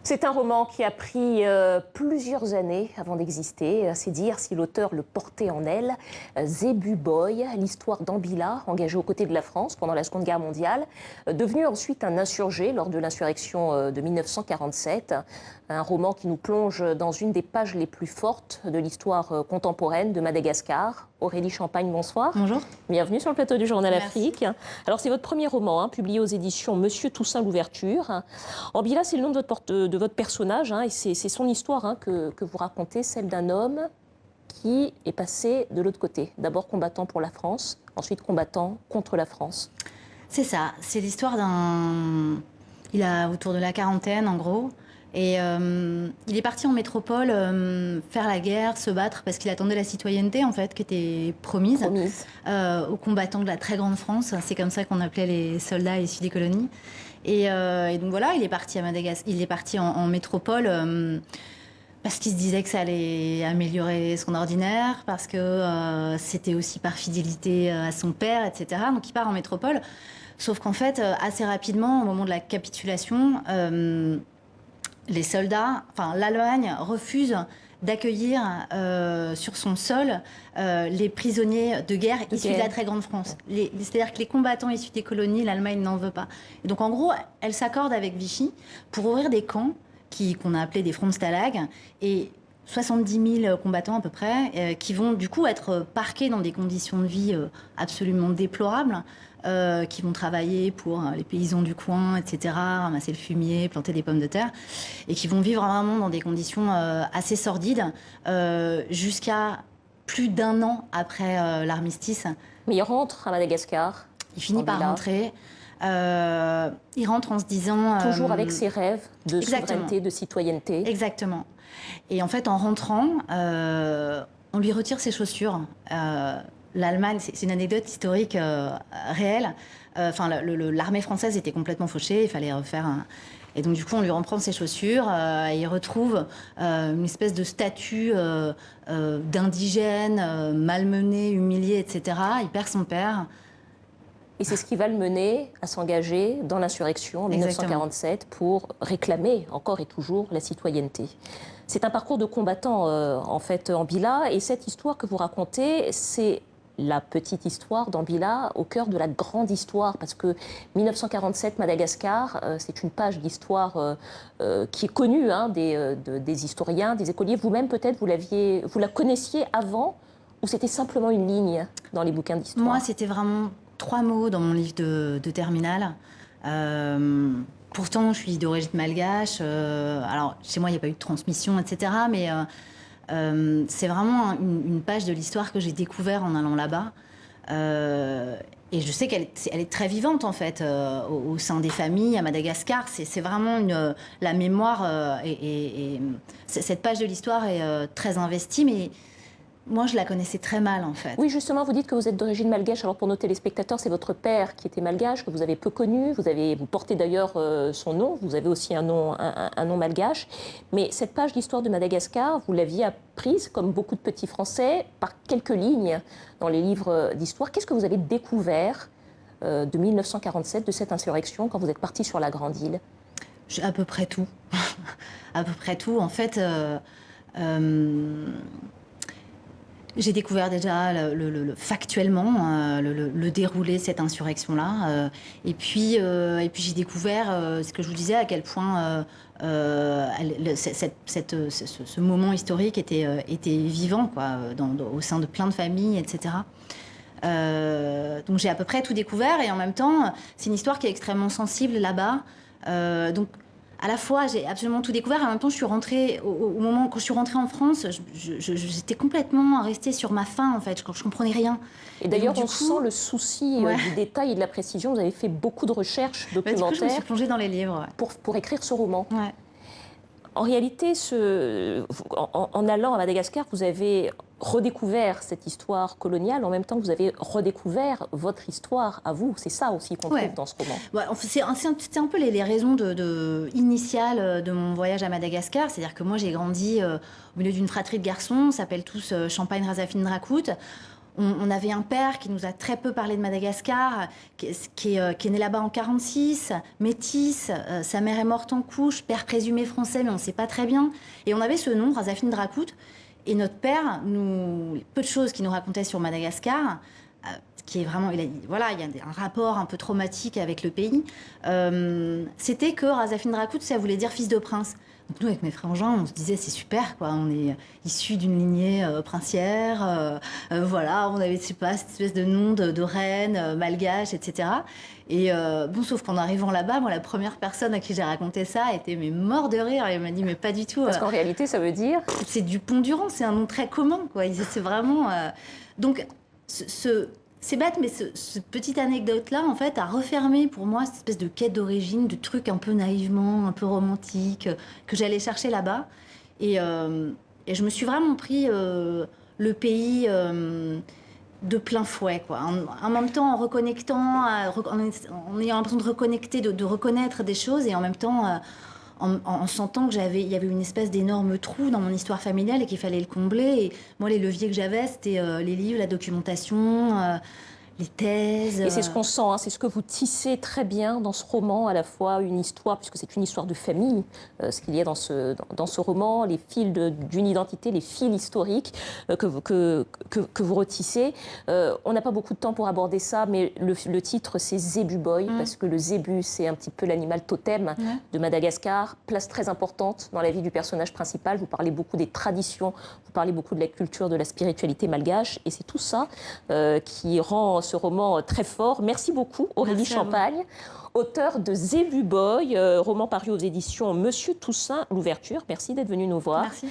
C'est un roman qui a pris plusieurs années avant d'exister. C'est dire si l'auteur le portait en elle. Zébu Boy, l'histoire d'Ambila, engagé aux côtés de la France pendant la Seconde Guerre mondiale, devenu ensuite un insurgé lors de l'insurrection de 1947. Un roman qui nous plonge dans une des pages les plus fortes de l'histoire contemporaine de Madagascar. Aurélie Champagne, bonsoir. Bonjour. Bienvenue sur le plateau du Journal Merci. Afrique. Alors c'est votre premier roman, publié aux éditions Monsieur Toussaint l'Ouverture. Ambila, c'est le nom de votre personnage, et c'est son histoire que vous racontez, celle d'un homme qui est passé de l'autre côté. D'abord combattant pour la France, ensuite combattant contre la France. C'est ça, c'est l'histoire d'un... Il a autour de la quarantaine en gros. Et il est parti en métropole faire la guerre, se battre, parce qu'il attendait la citoyenneté, en fait, qui était promise. Aux combattants de la très grande France. C'est comme ça qu'on appelait les soldats issus des colonies. Et donc voilà, il est parti à Madagascar, il est parti en métropole parce qu'il se disait que ça allait améliorer son ordinaire, parce que c'était aussi par fidélité à son père, etc. Donc il part en métropole. Sauf qu'en fait, assez rapidement, au moment de la capitulation, les soldats, enfin l'Allemagne refuse d'accueillir sur son sol les prisonniers de guerre issus de la très grande France. C'est-à-dire que les combattants issus des colonies, l'Allemagne n'en veut pas. Et donc en gros, elle s'accorde avec Vichy pour ouvrir des camps qu'on a appelés des Frontstalag, et 70 000 combattants à peu près, qui vont du coup être parqués dans des conditions de vie absolument déplorables, qui vont travailler pour les paysans du coin, etc., ramasser le fumier, planter des pommes de terre, et qui vont vivre vraiment dans des conditions assez sordides, jusqu'à plus d'1 an après l'armistice. Mais il rentre à Madagascar. Il finit par rentrer. Il rentre en se disant... Toujours avec ses rêves de souveraineté, de citoyenneté. Exactement. Et en fait, en rentrant, on lui retire ses chaussures. L'Allemagne, c'est une anecdote historique réelle. Enfin, l'armée française était complètement fauchée, il fallait refaire un... Et donc, du coup, on lui reprend ses chaussures et il retrouve une espèce de statut d'indigène, malmené, humilié, etc. Il perd son père. Et c'est ce qui va le mener à s'engager dans l'insurrection en 1947 pour réclamer encore et toujours la citoyenneté. C'est un parcours de combattant, en fait, Ambila. Et cette histoire que vous racontez, c'est la petite histoire d'Ambila au cœur de la grande histoire. Parce que 1947, Madagascar, c'est une page d'histoire qui est connue des historiens, des écoliers. Vous-même, peut-être, vous la connaissiez avant, ou c'était simplement une ligne dans les bouquins d'histoire? Moi, c'était vraiment 3 mots dans mon livre de terminale. Pourtant, je suis d'origine malgache. Alors, chez moi, il n'y a pas eu de transmission, etc. Mais c'est vraiment une page de l'histoire que j'ai découvert en allant là-bas. Et je sais qu'elle est très vivante, en fait, au sein des familles, à Madagascar. C'est vraiment la mémoire. Cette page de l'histoire est très investie, mais... Moi, je la connaissais très mal, en fait. Oui, justement, vous dites que vous êtes d'origine malgache. Alors, pour nos téléspectateurs, c'est votre père qui était malgache, que vous avez peu connu. Vous portez d'ailleurs son nom. Vous avez aussi un nom malgache. Mais cette page d'histoire de Madagascar, vous l'aviez apprise, comme beaucoup de petits Français, par quelques lignes dans les livres d'histoire. Qu'est-ce que vous avez découvert de 1947, de cette insurrection, quand vous êtes parti sur la Grande Île? À peu près tout. À peu près tout. En fait... J'ai découvert déjà factuellement le déroulé de cette insurrection-là. Et puis j'ai découvert ce que je vous disais, à quel point ce moment historique était vivant, quoi, au sein de plein de familles, etc. Donc j'ai à peu près tout découvert, et en même temps, c'est une histoire qui est extrêmement sensible là-bas. Donc à la fois, j'ai absolument tout découvert, et en même temps, je suis rentrée, au moment quand je suis rentrée en France, j'étais complètement restée sur ma faim, en fait. Je comprenais rien. Et d'ailleurs, on sent le souci du détail et de la précision. Vous avez fait beaucoup de recherches documentaires. Du coup, je me suis plongée dans les livres. Pour écrire ce roman. Ouais. En réalité, en allant à Madagascar, vous avez redécouvert cette histoire coloniale, en même temps que vous avez redécouvert votre histoire à vous. C'est ça aussi qu'on trouve dans ce roman. Ouais, c'est un peu les raisons initiales de mon voyage à Madagascar. C'est-à-dire que moi, j'ai grandi au milieu d'une fratrie de garçons, on s'appelle tous Champagne, Razafine, Dracout. On avait un père qui nous a très peu parlé de Madagascar, qui est né là-bas en 46, métis, sa mère est morte en couche, père présumé français, mais on ne sait pas très bien. Et on avait ce nom, Razafin Drakout, et notre père, peu de choses qu'il nous racontait sur Madagascar, qui est vraiment, voilà, il y a un rapport un peu traumatique avec le pays, c'était que Razafin Drakout, ça voulait dire fils de prince. Donc nous, avec mes frangins, on se disait c'est super, quoi. On est issus d'une lignée princière, voilà, on avait, je sais pas, cette espèce de nom de reine malgache, etc. Et bon, sauf qu'en arrivant là-bas, moi, la première personne à qui j'ai raconté ça était mais mort de rire. Elle m'a dit mais pas du tout. Parce qu'en réalité, ça veut dire c'est du Pont-Durand, c'est un nom très commun, quoi. C'est vraiment donc c'est bête, mais cette petite anecdote-là, en fait, a refermé pour moi cette espèce de quête d'origine, de truc un peu naïvement, un peu romantique, que j'allais chercher là-bas. Et je me suis vraiment pris le pays de plein fouet, quoi. En même temps, en reconnectant, en ayant l'impression de reconnecter, de reconnaître des choses, et en même temps, en sentant qu'il y avait une espèce d'énorme trou dans mon histoire familiale et qu'il fallait le combler. Et moi, les leviers que j'avais, c'était les livres, la documentation, les thèses. Et c'est ce qu'on sent, hein, c'est ce que vous tissez très bien dans ce roman, à la fois une histoire, puisque c'est une histoire de famille, ce qu'il y a dans ce roman, les fils d'une identité, les fils historiques que vous retissez. On n'a pas beaucoup de temps pour aborder ça, mais le titre, c'est Zébu Boy, parce que le zébu, c'est un petit peu l'animal totem de Madagascar, place très importante dans la vie du personnage principal. Vous parlez beaucoup des traditions, vous parlez beaucoup de la culture, de la spiritualité malgache, et c'est tout ça qui rend ce roman très fort. Merci beaucoup, Aurélie Champagne, auteure de Zébu Boy, roman paru aux éditions Monsieur Toussaint L'Ouverture. Merci d'être venue nous voir. Merci.